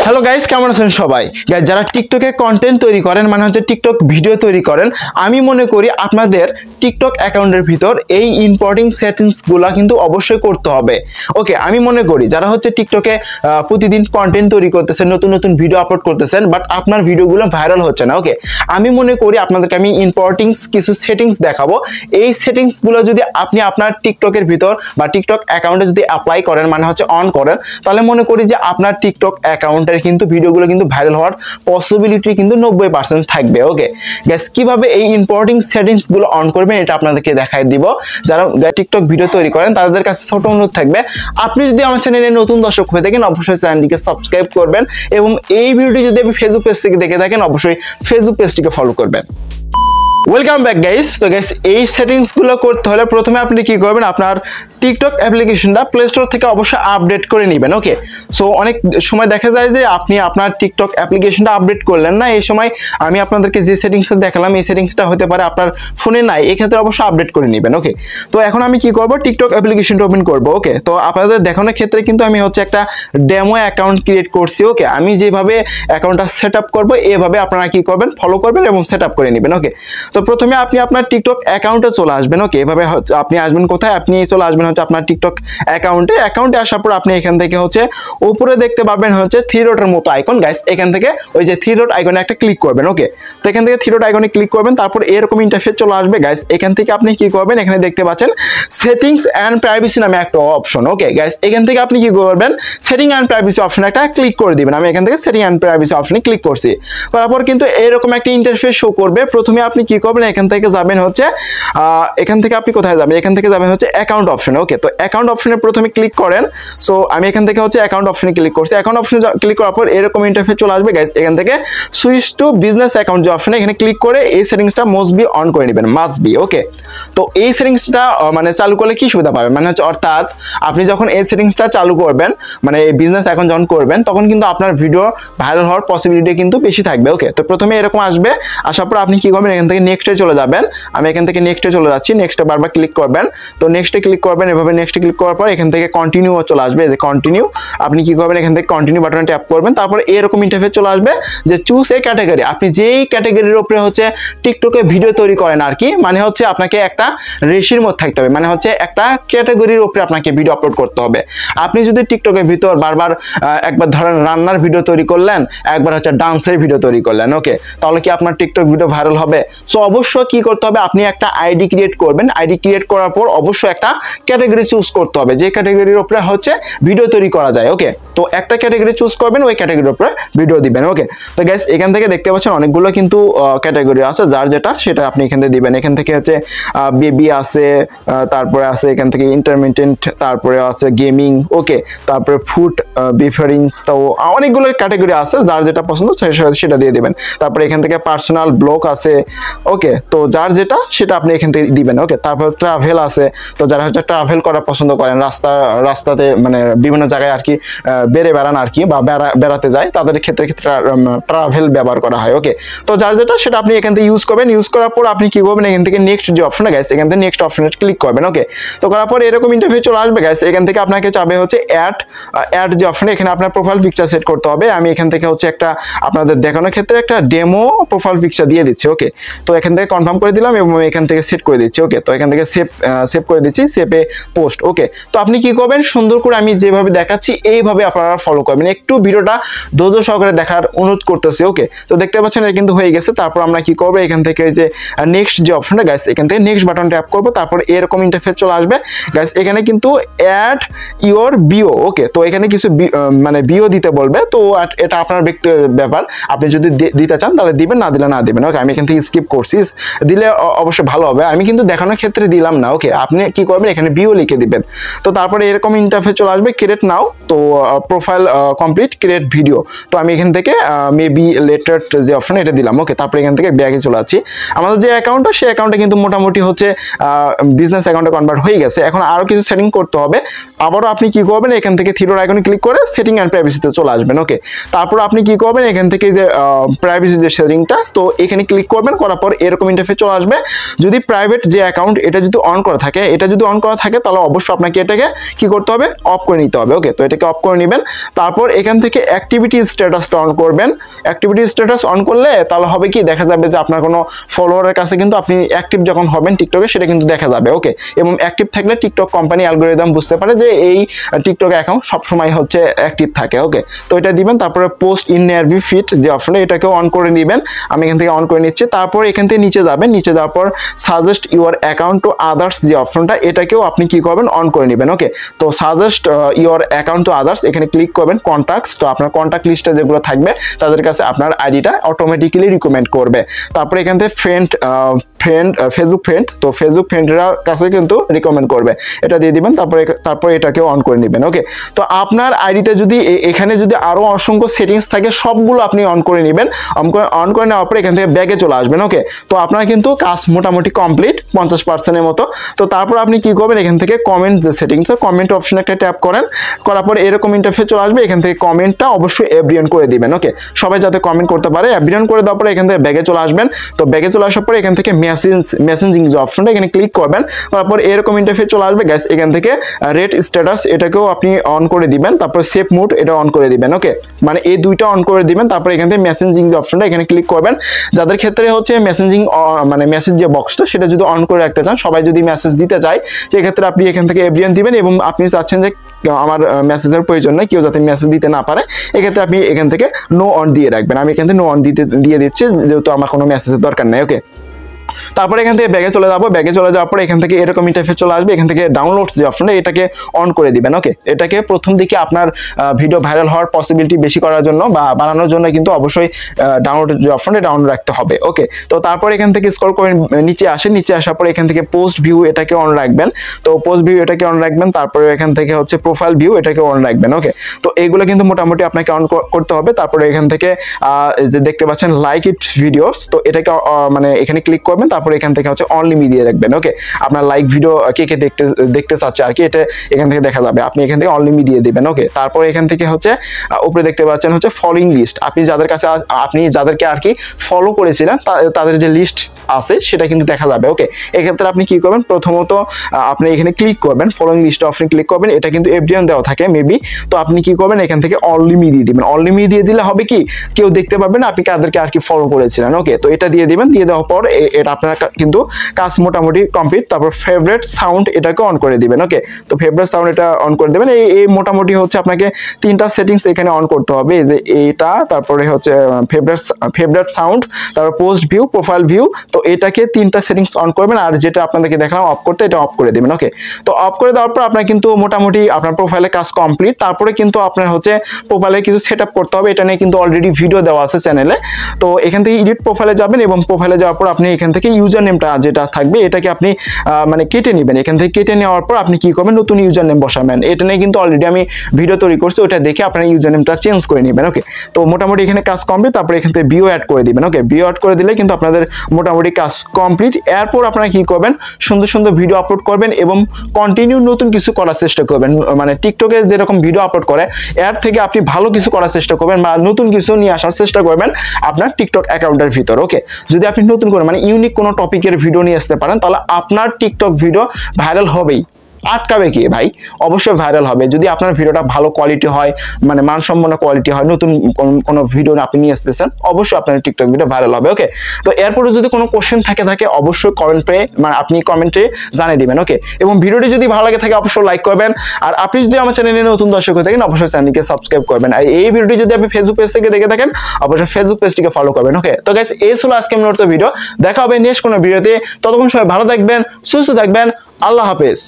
Hello guys, কেমন আছেন সবাই? গাইস, যারা টিকটকে কন্টেন্ট তৈরি করেন মানে হচ্ছে টিকটক ভিডিও তৈরি করেন, আমি মনে করি আপনাদের টিকটক অ্যাকাউন্টের ভিতর এই ইম্পর্টেন্ট সেটিংসগুলো কিন্তু অবশ্যই করতে হবে। ওকে, আমি মনে করি যারা হচ্ছে টিকটকে প্রতিদিন কন্টেন্ট তৈরি করতেছেন, নতুন নতুন ভিডিও আপলোড করতেছেন, বাট আপনার ভিডিওগুলো ভাইরাল হচ্ছে না। ওকে, আমি মনে করি আপনাদেরকে আমি ইম্পর্টেন্ট কিছু সেটিংস দেখাবো। এই সেটিংসগুলো যদি আপনি আপনার টিকটকের ভিতর বা টিকটক অ্যাকাউন্টে যদি অ্যাপ্লাই করেন মানে হচ্ছে অন করেন, তাহলে মনে করি যে আপনার টিকটক অ্যাকাউন্টের কিন্তু ভিডিওগুলো কিন্তু ভাইরাল হওয়ার পসিবিলিটি কিন্তু 90% থাকবে। ওকে গাইস, কিভাবে এই ইম্পর্টেন্ট সেটিংসগুলো অন করবেন এটা আপনাদেরকে দেখাই দিব। যারা টিকটক ভিডিও তৈরি করেন তাদের কাছে ছোট অনুরোধ থাকবে, আপনি যদি আমার চ্যানেলে নতুন দর্শক হয়ে থাকেন অবশ্যই চ্যানেলটিকে সাবস্ক্রাইব করবেন, এবং এই ভিডিওটি যদি আপনি ফেসবুক পেজ থেকে দেখে থাকেন অবশ্যই ফেসবুক পেজটিকে ফলো করবেন। Welcome back guys. তো গাইস, এই সেটিংসগুলো করতে হলে প্রথমে আপনি কি করবেন, আপনার টিকটক অ্যাপ্লিকেশনটা প্লে স্টোর থেকে অবশ্যই আপডেট করে নেবেন। ওকে, সো অনেক সময় দেখা যায় যে আপনি আপনার টিকটক অ্যাপ্লিকেশনটা আপডেট করলেন না, এই সময় আমি আপনাদেরকে যে সেটিংসটা দেখালাম এই সেটিংসটা হতে পারে আপনার ফোনে নাই, এক্ষেত্রে অবশ্যই আপডেট করে নেবেন। ওকে, তো এখন আমি কি করব, টিকটক অ্যাপ্লিকেশনটা ওপেন করব। ওকে, তো আপনাদের দেখানোর ক্ষেত্রে কিন্তু আমি হচ্ছে একটা ডেমো অ্যাকাউন্ট ক্রিয়েট করছি। ওকে, আমি যেভাবে অ্যাকাউন্টটা সেট আপ করবো এভাবে আপনারা কি করবেন, ফলো করবেন এবং সেট আপ করে নেবেন। ওকে, তো প্রথমে আপনি আপনার টিকটক অ্যাকাউন্টে চলে আসবেন। ওকে, এভাবে হচ্ছে আপনি আসবেন কোথায়, আপনি চলে আসবেন হচ্ছে আপনার টিকটক অ্যাকাউন্টে আসার পর আপনি এখান থেকে হচ্ছে উপরে দেখতে পাবেন হচ্ছে থ্রি ডটের মতো আইকন। গাইস, এখান থেকে ওই যে থ্রি ডট আইকনে একটা ক্লিক করবেন। ওকে, তো এখান থেকে থ্রি ডট আইকনে ক্লিক করবেন, তারপর এরকম ইন্টারফেস চলে আসবে। গাইস, এখান থেকে আপনি কি করবেন, এখানে দেখতে পাচ্ছেন সেটিংস অ্যান্ড প্রাইভেসি নামে একটা অপশন। ওকে গাইস, এখান থেকে আপনি কি করবেন, সেটিং অ্যান্ড প্রাইভেসি অপশন একটা ক্লিক করে দিবেন। আমি এখান থেকে সেটিং অ্যান্ড প্রাইভেসি অপশনে ক্লিক করছি, তারপর কিন্তু এরকম একটা ইন্টারফেস শো করবে। প্রথমে আপনি কি করবেন, এখান থেকে যাবেন হচ্ছে এখান থেকে আপনি কোথায় যাবেন, এখান থেকে যাবেন হচ্ছে অ্যাকাউন্ট অপশনে। ওকে, তো অ্যাকাউন্ট অপশনে প্রথমে ক্লিক করেন। সো আমি এখান থেকে হচ্ছে অ্যাকাউন্ট অপশনে ক্লিক করছি। অ্যাকাউন্ট অপশনে ক্লিক করার পর এরকম ইন্টারফেস চলে আসবে। গাইস, এখান থেকে সুইচ টু বিজনেস অ্যাকাউন্ট যে অপশনে এখানে ক্লিক করে এই সেটিংসটা মাস্ট বি অন করে নেবেন, মাস্ট বি। ওকে, তো এই সেটিংসটা মানে চালু করলে কি সুবিধা পাবেন, মানে হচ্ছে অর্থাৎ আপনি যখন এই সেটিংসটা চালু করবেন মানে এই বিজনেস অ্যাকাউন্ট যখন করবেন তখন কিন্তু আপনার ভিডিও ভাইরাল হওয়ার পসিবিলিটি কিন্তু বেশি থাকবে। ওকে, তো প্রথমে এরকম আসবে, আসার পর আপনি কি করবেন, এখান থেকে নেক্সটে চলে যাবেন। আমি এখান থেকে নেক্সটে চলে যাচ্ছি, নেক্সটে বারবার ক্লিক করবেন। তো নেক্সটে ক্লিক করবেন, এভাবে নেক্সটে ক্লিক করার পর এখান থেকে কন্টিনিউ চলে আসবে, যে কন্টিনিউ আপনি কি করবেন, এখান থেকে কন্টিনিউ বাটনে ট্যাপ করবেন। তারপর এরকম ইন্টারফেস চলে আসবে যে চুজ এ ক্যাটাগরি, আপনি যেই ক্যাটাগরির উপরে হচ্ছে টিকটকে ভিডিও তৈরি করেন আর কি, মানে হচ্ছে আপনাকে একটা রেশির মধ্যে থাকতে হবে, মানে হচ্ছে একটা ক্যাটাগরির উপরে আপনাকে ভিডিও আপলোড করতে হবে। আপনি যদি টিকটকের ভিতর বারবার একবার ধরেন রান্নার ভিডিও তৈরি করলেন, একবার হচ্ছে ডান্সের ভিডিও তৈরি করলেন, ওকে, তাহলে কি আপনার টিকটক ভিডিও ভাইরাল হবে? সো অবশ্যই কি করতে হবে, আপনি একটা আইডি ক্রিয়েট করবেন। আইডি ক্রিয়েট করার পর অবশ্যই একটা ক্যাটাগরি চুজ করতে হবে, যে ক্যাটাগরির উপরে হচ্ছে ভিডিও তৈরি করা যায়। ওকে, তো একটা ক্যাটাগরি চুজ করবেন, ওই ক্যাটাগরির উপরে ভিডিও দিবেন। ওকে, তো গাইস, এখান থেকে দেখতে পাচ্ছেন অনেকগুলো কিন্তু ক্যাটাগরি আছে, যার যেটা সেটা আপনি এখান থেকে দিবেন। এখান থেকে হচ্ছে বেবি আছে, তারপরে আছে এখান থেকে ইন্টারমিডিয়েন্ট, তারপরে আছে গেমিং, ওকে, তারপরে ফুড প্রিফারেন্স, তো অনেকগুলো ক্যাটাগরি আছে, যার যেটা পছন্দ সেটা দিয়ে দিবেন। তারপরে এখান থেকে পার্সোনাল ব্লগ আছে। ওকে, তো যার যেটা সেটা আপনি এখান থেকে দিবেন। ওকে, তারপর ট্রাভেল আছে, তো যারা হচ্ছে ট্রাভেল করা পছন্দ করেন, রাস্তাতে মানে বিভিন্ন জায়গায় আর কি বেড়ান আর কি, বা বেড়াতে যায়, তাদের ক্ষেত্রে ট্রাভেল ব্যবহার করা হয়। ওকে, তো যার যেটা সেটা আপনি এখান থেকে ইউজ করবেন। ইউজ করার পর আপনি কি করবেন, এখান থেকে নেক্সট যে অপশন গাইস, এখান থেকে নেক্সট অপশনে ক্লিক করবেন। ওকে, তো করার পর এরকম ইন্টারফেস চলে আসবে। গাইস, এখান থেকে আপনাকে চাবে হচ্ছে অ্যাড যে অপশনে, এখানে আপনার প্রোফাইল পিকচার সেট করতে হবে। আমি এখান থেকে হচ্ছে একটা আপনাদের দেখানোর ক্ষেত্রে একটা ডেমো প্রোফাইল পিকচার দিয়ে দিচ্ছি। ওকে, তো এখান থেকে কনফার্ম করে দিলাম এবং এখান থেকে সেট করে দিচ্ছি। ওকে, তো এখান থেকে সেভ করে দিচ্ছি, সেভে পোস্ট। ওকে, তো আপনি কি করবেন, সুন্দর করে আমি যেভাবে দেখাচ্ছি এইভাবে আপনারা ফলো করবেন। একটু ভিডিওটা ধৈর্য সহকারে দেখার অনুরোধ করতেছি। ওকে, তো দেখতে পাচ্ছেন এটা কিন্তু হয়ে গেছে। তারপর আমরা কি করবো, এখান থেকে যে নেক্সট যে অপশনটা গাইস, এখান থেকে নেক্সট বাটন ট্যাপ করবো। তারপর এরকম ইন্টারফেস চলে আসবে। গাইস, এখানে কিন্তু অ্যাড ইওর বিও। ওকে, তো এখানে কিছু মানে বিও দিতে বলবে, তো এটা আপনার ব্যক্তিগত ব্যাপার, আপনি যদি দিতে চান তাহলে দিবেন, না দিলে না দিবেন। ওকে, আমি এখান থেকে স্কিপ করছি, দিলে অবশ্যই ভালো হবে, আমি কিন্তু দেখানোর ক্ষেত্রে দিলাম না। ওকে, আপনি কি করবেন, এখানে বিও লিখে দিবেন। তো তারপরে এরকম ইন্টারফেস চলে আসবে, ক্রিয়েট নাও, তো প্রোফাইল কমপ্লিট, ক্রিয়েট ভিডিও, তো আমি এখান থেকে মেবি লেটার যে অপশন এটা দিলাম। ওকে, তারপরে এখান থেকে ব্যাগে চলে যাচ্ছি। আমাদের যে অ্যাকাউন্টটা সেই অ্যাকাউন্টে কিন্তু মোটামুটি হচ্ছে বিজনেস অ্যাকাউন্টে কনভার্ট হয়ে গেছে। এখন আরও কিছু সেটিং করতে হবে। আবারও আপনি কি করবেন, এখান থেকে থ্রি ডট আইকনে ক্লিক করে সেটিং অ্যান্ড প্রাইভেসিতে চলে আসবেন। ওকে, তারপর আপনি কি করবেন, এখান থেকে যে প্রাইভেসি যে সেটিংটা, তো এখানে ক্লিক করবেন, করার পর এরকম ইন্টারফেস চলে আসবে। যদি প্রাইভেট যে অ্যাকাউন্ট এটা যদি অন করা থাকে, তাহলে অবশ্যই আপনাকে এটাকে কি করতে হবে, অফ করে নিতে হবে। ওকে, তো এটাকে অফ করে নেবেন। তারপর এখান থেকে অ্যাক্টিভিটি স্ট্যাটাসটা অন করবেন। অ্যাক্টিভিটি স্ট্যাটাস অন করলে তাহলে হবে কি, দেখা যাবে যে আপনার কোনো ফলোয়ারের কাছে কিন্তু আপনি অ্যাক্টিভ যখন হবেন টিকটকে সেটা কিন্তু দেখা যাবে। ওকে, এবং অ্যাক্টিভ থাকলে টিকটক কোম্পানি অ্যালগরিদম বুঝতে পারে যে এই টিকটক অ্যাকাউন্ট সবসময় হচ্ছে অ্যাক্টিভ থাকে। ওকে, তো এটা দিবেন। তারপরে পোস্ট ইন নেয়ারবি ফিট যে অপশনটা, এটাকেও অন করে নেবেন। আমি এখান থেকে অন করে নিচ্ছি। তারপর এখান থেকে নিচে যাবেন, নিচে যাওয়ার পর suggest your account to others যে অপশনটা, এটাকেও আপনি কি করবেন, অন করে নেবেন। ওকে, তো suggest your account to others এখানে ক্লিক করবেন। কন্ট্যাক্টস, তো আপনার কন্ট্যাক্ট লিস্টে যেগুলো থাকবে তাদের কাছে আপনার আইডিটা অটোমেটিক্যালি রিকমেন্ড করবে। তারপরে এখান থেকে ফেসবুক ফ্রেন্ড, তো ফেসবুক ফ্রেন্ডরা কাছে কিন্তু রিকমেন্ড করবে, এটা দিয়ে দিবেন। তারপরে এটাকেও অন করে নেবেন। ওকে, তো আপনার আইডিতে যদি এখানে যদি আরো অসংখ্য সেটিংস থাকে সবগুলো আপনি অন করে নেবেন। অন করে নেওয়ার পর এখান থেকে ব্যাগে চলে আসবেন। ওকে, তো আপনার কিন্তু কাজ মোটামুটি কমপ্লিট 50%-এর মতো। তো তারপর আপনি কি করবেন, এখান থেকে কমেন্ট যে সেটিংস, কমেন্ট অপশন একটা ট্যাপ করেন, করার পর এরকম ইন্টারফেস চলে আসবে। এখান থেকে কমেন্টটা অবশ্যই এভরিওয়ান করে দিবেন। ওকে, সবাই যাতে কমেন্ট করতে পারে, এভরিওয়ান করে দেওয়ার পরে এখান থেকে ব্যাগে চলে আসবেন। তো ব্যাগে চলে আসার পরে এখান থেকে মেসেজিং যে অপশনটা এখানে ক্লিক করবেন, করার পর এরকম ইন্টারফেস চলে আসবে। গাইস, এখান থেকে রেড স্ট্যাটাস এটাকেও আপনি অন করে দিবেন। তারপর সেভ মুড এটা অন করে দিবেন। ওকে, মানে এই দুইটা অন করে দিবেন। তারপর এখান থেকে মেসেজিং যে অপশনটা এখানে ক্লিক করবেন। যাদের ক্ষেত্রে হচ্ছে মেসেজিং মানে মেসেজ যে বক্সটা সেটা যদি অন করে রাখতে চান, সবাই যদি মেসেজ দিতে চায় সেক্ষেত্রে আপনি এখান থেকে এভরিওয়ান দিবেন। এবং আপনি চাচ্ছেন যে আমার মেসেজের প্রয়োজন নেই, কেউ যাতে মেসেজ দিতে না পারে, এক্ষেত্রে আপনি এখান থেকে নো অন দিয়ে রাখবেন। আমি এখান থেকে নো অন দিয়ে দিচ্ছি, যেহেতু আমার কোনো মেসেজের দরকার নেই। ওকে, তারপরে এখান থেকে ব্যাগে চলে যাবো। ব্যাগে চলে যাওয়ার পরে এখান থেকে এরকম ইন্টারফেস চলে আসবে। এখান থেকে ডাউনলোডস যে অপশনটা এটাকে অন করে দিবেন। ওকে, এটাকে প্রথম দিকে আপনার ভিডিও ভাইরাল হওয়ার পসিবিলিটি বেশি করার জন্য বা বাড়ানোর জন্য কিন্তু অবশ্যই ডাউনলোড যে অপশনটা ডাউনলোড রাখতে হবে। ওকে, তো তারপর এখান থেকে স্ক্রল করে নিচে আসেন। নিচে আসার পরে এখান থেকে পোস্ট ভিউ এটাকে অন রাখবেন। তো পোস্ট ভিউ এটাকে অন রাখবেন। তারপরে এখান থেকে হচ্ছে প্রোফাইল ভিউ এটাকে অন রাখবেন। ওকে, তো এগুলো কিন্তু মোটামুটি আপনাকে অন করতে হবে। তারপরে এখান থেকে যে দেখতে পাচ্ছেন লাইক ইট ভিডিওস, তো এটাকে মানে এখানে ক্লিক করবেন। তারপরে এখান থেকে হচ্ছে অনলি মি দিয়ে রাখবেন। ওকে, আপনার লাইক ভিডিও কে কে দেখতে চাচ্ছে আর কি, এটা এখান থেকে দেখা যাবে, আপনি এখান থেকে অনলি মি দিয়ে দিবেন। ওকে, তারপর এখান থেকে হচ্ছে উপরে দেখতে পাচ্ছেন হচ্ছে ফলোইং লিস্ট, আপনি যাদেরকে আর কি ফলো করেছিলেন তাদের যে লিস্ট আছে সেটা কিন্তু দেখা যাবে। ওকে, এক্ষেত্রে আপনি কি করবেন, প্রথমত আপনি এখানে ক্লিক করবেন, ফলোইং লিস্ট আপনি ক্লিক করবেন। এটা কিন্তু এভরিওয়ান দেওয়া থাকে মেবি, তো আপনি কি করবেন, এখান থেকে অনলি মি দিয়ে দিবেন। অনলি মি দিয়ে দিলে হবে কি, কেউ দেখতে পাবেন আপনি কাদেরকে আর কি ফলো করেছিলেন। ওকে, তো এটা দিয়ে দিবেন। দিয়ে দেওয়ার পর এটা আপনার কিন্তু কাজ মোটামুটি কমপ্লিট। তারপর ফেভারিট সাউন্ড এটাকে অন করে দিবেন। ওকে, তো ফেভারিট সাউন্ড এটা অন করে দিবেন। এই মোটামুটি হচ্ছে আপনাকে তিনটা সেটিংস এখানে অন করতে হবে, এই যে এইটা, তারপরে হচ্ছে ফেভারিট সাউন্ড, তারপর পোস্ট ভিউ, প্রোফাইল ভিউ। তো এটাকে তিনটা সেটিংস অন করবেন, আর যেটা আপনাদেরকে দেখলাম অফ করতে, এটা অফ করে দিবেন। ওকে, তো অফ করে দেওয়ার পর আপনার কিন্তু মোটামুটি আপনার প্রোফাইলের কাজ কমপ্লিট। তারপরে কিন্তু আপনার হচ্ছে প্রোফাইলে কিছু সেট আপ করতে হবে, এটা নিয়ে কিন্তু অলরেডি ভিডিও দেওয়া আছে চ্যানেলে। তো এখান থেকে এডিট প্রোফাইলে যাবেন এবং প্রোফাইলে যাওয়ার পর আপনি এখান থেকে ইউজার নেমটা যেটা থাকবে এটাকে আপনি মানে কেটে নেবেন। এখান থেকে কেটে নেওয়ার পর আপনি কি করবেন, নতুন ইউজার নেম বসাবেন। এটা নিয়ে কিন্তু অলরেডি আমি ভিডিও তৈরি করছি, ওটা দেখে আপনার ইউজার নেমটা চেঞ্জ করে নেবেন। ওকে, তো মোটামুটি এখানে কাজ কমপ্লিট। তারপরে এখান থেকে বিও অ্যাড করে দিবেন। ওকে, বিও অ্যাড করে দিলে কিন্তু আপনাদের মোটামুটি কাজ কমপ্লিট। এরপর আপনারা কি করবেন, সুন্দর সুন্দর ভিডিও আপলোড করবেন এবং কন্টিনিউ নতুন কিছু করার চেষ্টা করবেন। মানে টিকটকে যেরকম ভিডিও আপলোড করে এর থেকে আপনি ভালো কিছু করার চেষ্টা করবেন বা নতুন কিছু নিয়ে আসার চেষ্টা করবেন আপনার টিকটক অ্যাকাউন্টের ভিতর। ওকে, যদি আপনি নতুন করে মানে ইউনিক কোনো টপিকের ভিডিও নিয়ে আসতে পারেন তাহলে আপনার টিকটক ভিডিও ভাইরাল হবেই। আটকাবে কি ভাই, অবশ্যই ভাইরাল হবে যদি আপনার ভিডিওটা ভালো কোয়ালিটি হয়, মানে মানসম্পন্ন কোয়ালিটি হয়, নতুন কোনো ভিডিও আপনি নিয়ে আসতেছেন, অবশ্যই আপনার টিকটক ভিডিও ভাইরাল হবে। ওকে, তো এরপরে যদি কোনো কোশ্চেন থাকে অবশ্যই কমেন্টে মানে আপনি কমেন্টে জানিয়ে দিবেন। ওকে, এবং ভিডিওটি যদি ভালো লাগে থাকে অবশ্যই লাইক করবেন। আর আপনি যদি আমার চ্যানেলে নতুন দর্শক হয়ে থাকেন অবশ্যই চ্যানেলকে সাবস্ক্রাইব করবেন। আর এই ভিডিওটি যদি আপনি ফেসবুক পেজ থেকে দেখে থাকেন অবশ্যই ফেসবুক পেজটিকে ফলো করবেন। ওকে, তো গাইস এই ছিল আজকে আমার ভিডিও, দেখা হবে নেক্সট কোনো ভিডিওতে। ততক্ষণ সবাই ভালো থাকবেন, সুস্থ থাকবেন, আল্লাহ হাফেজ।